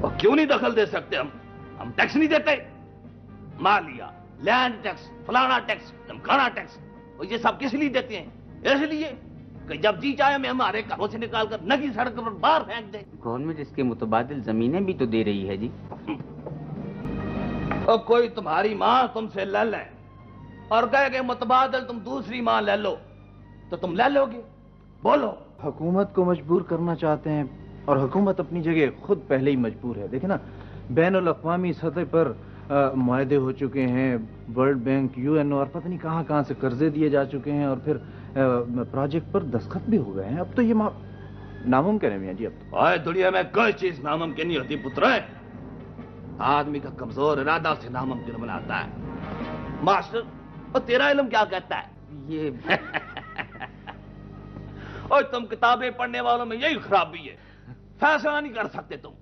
और क्यों नहीं दखल दे सकते हम टैक्स नहीं देते। मालिया, लैंड टैक्स, फलाना टैक्स, धमकाना टैक्स, और ये सब किस लिए देते हैं? इसलिए कि जब जी चाहे मैं हमारे घरों से निकालकर नगी सड़क पर बाहर फेंक दे। गवर्नमेंट इसके मुतबादिल जमीनें भी तो दे रही है जी। और कोई तुम्हारी माँ तुमसे ले ले और कहे कि मुतबादिल तुम दूसरी माँ ले लो, तो तुम ले लोगे? बोलो। हुकूमत को मजबूर करना चाहते हैं, और हुकूमत अपनी जगह खुद पहले ही मजबूर है। देखिए ना, बैनुल अक़वामी सतह पर मुआहदे हो चुके हैं, वर्ल्ड बैंक, यूएनओ और पता नहीं कहाँ कहाँ से कर्जे दिए जा चुके हैं, और फिर प्रोजेक्ट पर दस्तखत भी हो गए हैं। अब तो ये नामुमकिन है मियाँ जी। अब तो आए दुनिया में कोई चीज नामुमकिन नहीं होती पुत्र। आदमी का कमजोर इरादा से नामुमकिन बनाता है। मास्टर, और तेरा इल्म क्या कहता है? ये और तुम किताबें पढ़ने वालों में यही खराबी है, फैसला नहीं कर सकते तुम।